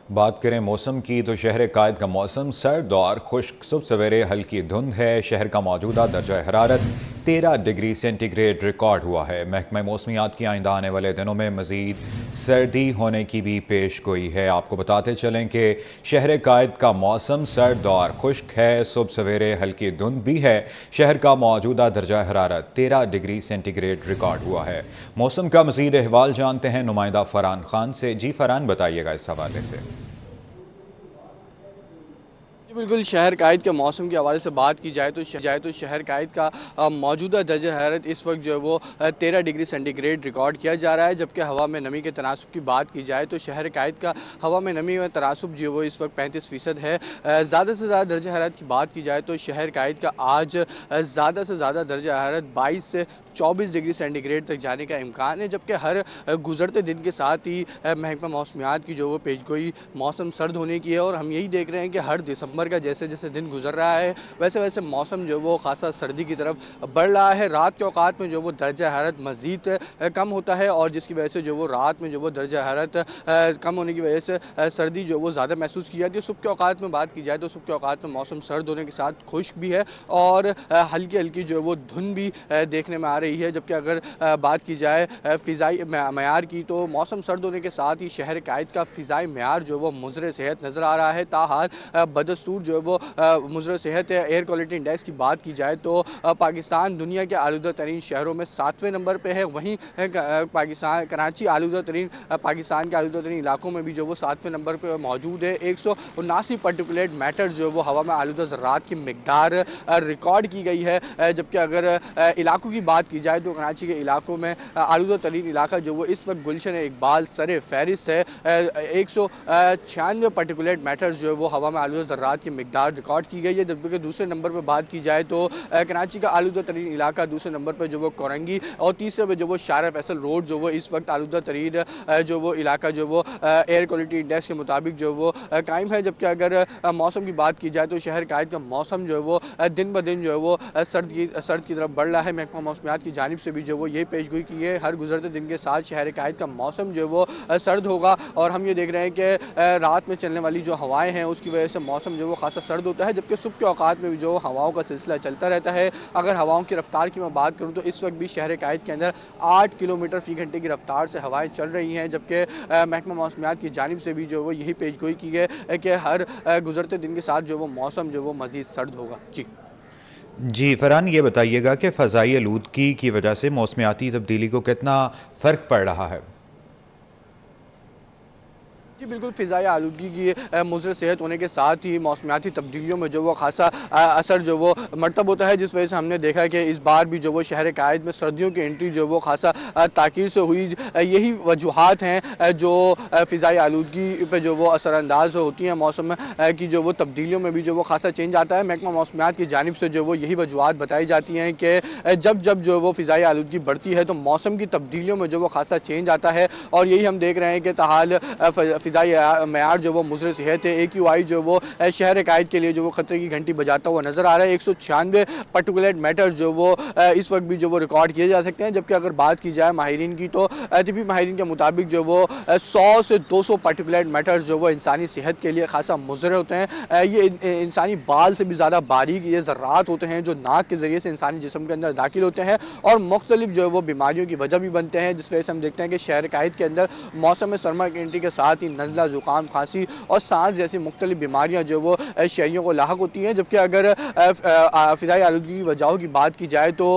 बात करें मौसम की तो शहर कायद का मौसम सर्द और खुश्क। सुबह सवेरे हल्की धुंध है। शहर का मौजूदा दर्जा हरारत 13 डिग्री सेंटीग्रेड रिकॉर्ड हुआ है। महकमा मौसमियात की आइंदा आने वाले दिनों में मज़ीद सर्दी होने की भी पेश गोई है। आपको बताते चलें कि शहर कायद का मौसम सर्द और खुश्क है। सुबह सवेरे हल्की धुंध भी है। शहर का मौजूदा दर्जा हरारत 13 डिग्री सेंटीग्रेड रिकॉर्ड हुआ है। मौसम का मज़ीद अहवाल जानते हैं नुमाइंदा फरहान खान से। जी फरहान, बताइएगा इस हवाले से। बिल्कुल, शहर कायद के मौसम के हवाले से बात की जाए तो शहर कायद का मौजूदा दर्जा हरारत इस वक्त जो है वो 13 डिग्री सेंटीग्रेड रिकॉर्ड किया जा रहा है। जबकि हवा में नमी के तनासुब की बात की जाए तो शहर कायद का हवा में नमी में तनासुब जो है वो इस वक्त 35% है। ज़्यादा से ज़्यादा दर्जा हरारत की बात की जाए तो शहर कायद का आज ज़्यादा से ज़्यादा दर्जा हरारत 22 से 24 डिग्री सेंटीग्रेड तक जाने का इम्कान है। जबकि हर गुजरते दिन के साथ ही महकमा मौसमियात की जो वो पेशगोई मौसम सर्द होने की है। और हम यही देख रहे हैं कि हर दिसंबर का जैसे जैसे दिन गुजर रहा है वैसे वैसे मौसम जो वो खासा सर्दी की तरफ बढ़ रहा है। रात के औकात में जो वो दर्जा हरारत मजीद कम होता है और जिसकी वजह से जो वो रात में जो वो दर्जा हरारत कम होने की वजह से सर्दी जो वो ज़्यादा महसूस की जाती है। सुबह के औकात में बात की जाए तो सुबह के औकात में मौसम सर्द होने के साथ खुश्क भी है और हल्की हल्की जो है वो धुंध भी देखने में आ रही है। जबकि अगर बात की जाए फ़िज़ाई मयार की तो मौसम सर्द होने के साथ ही शहर कायद का फ़िज़ाई मयार जो वो मुज़र सेहत नज़र आ रहा है। ताहाल बदस्तूर जो है वो मुज़र सेहत है। एयर क्वालिटी इंडेक्स की बात की जाए तो पाकिस्तान दुनिया के आलूदा तरीन शहरों में 7वें नंबर पर है। वहीं पाकिस्तान कराची आलूदा तरीन पाकिस्तान के आलूदा तरीन इलाकों में भी जो वो 7वें नंबर पर मौजूद है। 179 पार्टिकुलेट मैटर जो वो हवा में आलूदा ज़रात की मिकदार रिकॉर्ड की गई है। जबकि अगर इलाकों की बात की जाए तो कराची के इलाकों में आलूदा तरीन इलाका जो वो इस वक्त गुलशन इकबाल सर फहरिस्त है। 196 पार्टिकुलेट मैटर जो है वो हवा में आलूदा ज़रात की मिकदार रिकॉर्ड की गई है। जबकि दूसरे नंबर पर बात की जाए तो कराची का आलूदा तरीन इलाका दूसरे नंबर पर जो वो कोरंगी और तीसरे पर जो वो शारा फैसल रोड जो वो इस वक्त आलूदा तरीन जो वो इलाका जो वो एयर क्वालिटी इंडेक्स के मुताबिक जो वो कायम है। जबकि अगर मौसम की बात की जाए तो शहर कायद का मौसम जो है वो दिन ब दिन जो है वो सर्द की तरफ बढ़ रहा है। महकमा मौसमियात की जानिब से भी जो वो ये पेशगोई की है हर गुजरते दिन के साथ शहर कायद का मौसम जो है वो सर्द होगा। और हम ये देख रहे हैं कि रात में चलने वाली जो हवाएं हैं उसकी वजह से मौसम जो वो खासा सर्द होता है। जबकि सुबह के औकात में भी जो हवाओं का सिलसिला चलता रहता है। अगर हवाओं की रफ्तार की मैं बात करूँ तो इस वक्त भी शहर कायद के अंदर 8 किलोमीटर फी घंटे की रफ्तार से हवाएं चल रही हैं। जबकि महकमा मौसमियात की जानिब से भी जो वो यही पेशगोई की है कि हर गुजरते दिन के साथ जो वो मौसम जो वो मज़ीद सर्द होगा। जी जी फरहान, ये बताइएगा कि फ़ज़ाई आलूदगी की वजह से मौसमियाती तब्दीली को कितना फ़र्क पड़ रहा है। जी बिल्कुल, फ़िज़ाई आलूदगी की मुज़र सेहत होने के साथ ही मौसमियाती तब्दीलियों में जो वो खासा असर जो वो मरतब होता है। जिस वजह से हमने देखा कि इस बार भी जो वो शहर कायद में सर्दियों की एंट्री जो वो खासा ताख़ीर से हुई। यही वजूहात हैं जो फ़िज़ाई आलूदगी पे जो वो असरअंदाज होती हैं। मौसम की जो वो तब्दीलियों में भी जो वो खासा चेंज आता है। महकमा मौसमियात की जानिब से जो वो यही वजूहात बताई जाती हैं कि जब जब जो वो फ़िज़ाई आलूदगी बढ़ती है तो मौसम की तब्दीलियों में जो वो खासा चेंज आता है। और यही हम देख रहे हैं कि ताहाल फ़िज़ाई मयार जो वो मुज़र सेहत है AQI जो वो शहर कायद के लिए जो वो ख़तरे की घंटी बजाता हुआ नज़र आ रहा है। 196 पार्टिकुलेट मैटर जो वो इस वक्त भी जो वो रिकॉर्ड किए जा सकते हैं। जबकि अगर बात की जाए माहिरीन की तो तिबी माहिरीन के मुताबिक जो वो 100 से 200 पार्टिकुलेट मैटर जो वो इंसानी सेहत के लिए खासा मुज़र होते हैं। ये इंसानी बाल से भी ज़्यादा बारीक ये ज़र्रात होते हैं जो नाक के ज़रिए से इंसानी जिस्म के अंदर दाखिल होते हैं और मुख्तलिफ जो है वो बीमारियों की वजह भी बनते हैं। जिस वजह से हम देखते हैं कि शहर कायद के अंदर मौसम सरमा की एंट्री के साथ ही नज़ला, ज़ुकाम, खांसी और सांस जैसी मुख्तलिफ बीमारियां जो वो शहरियों को लाहक होती हैं। जबकि अगर फ़िज़ाई आलूदगी की वजहों की बात की जाए तो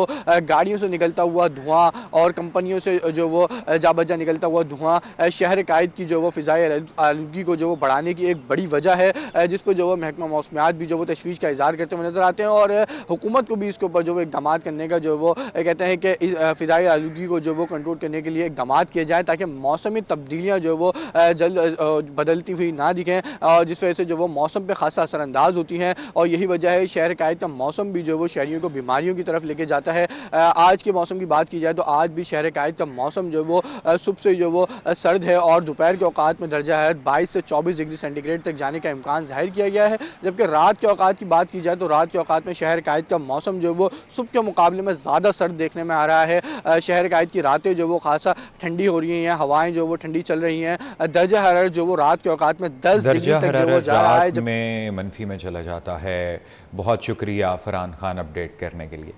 गाड़ियों से निकलता हुआ धुआं और कंपनियों से जो वो जा बजा निकलता हुआ धुआं शहर कायद की जो वो फ़िज़ाई आलूदगी को जो वो बढ़ाने की एक बड़ी वजह है। जिस पर जो वो महकमा मौसमियात भी जो वो तशवीश का इज़हार करते हुए नजर आते हैं और हुकूमत को भी इसके ऊपर जो वो इक़दाम करने का जो वो कहते हैं कि फ़िज़ाई आलूदगी को जो वो कंट्रोल करने के लिए इक़दाम किए जाए ताकि मौसमी तब्दीलियाँ जो वो जल्द बदलती हुई ना दिखें और जिस वजह से जो वो मौसम पे खासा असरअंदाज होती हैं। और यही वजह है शहर कायद का मौसम भी जो वो शहरियों को बीमारियों की तरफ लेके जाता है। आज के मौसम की बात की जाए तो आज भी शहर कायद का मौसम जो वो सुबह से जो वो सर्द है और दोपहर के औकात में दर्जा है 22 से 24 डिग्री सेंटीग्रेड तक जाने का इम्कान जाहिर किया गया है। जबकि रात के औकात की बात की जाए तो रात के औकात में शहर कायद का मौसम जो वो सुबह के मुकाबले में ज़्यादा सर्द देखने में आ रहा है। शहर कायद की रातें जो वो खासा ठंडी हो रही हैं, हवाएं जो वो ठंडी चल रही हैं। दर्जा हरारत जो वो रात के औकात में 10 डिग्री दर्जा तक जो वो हरारत जा रहा है। रात में मनफी में चला जाता है। बहुत शुक्रिया फरहान खान अपडेट करने के लिए।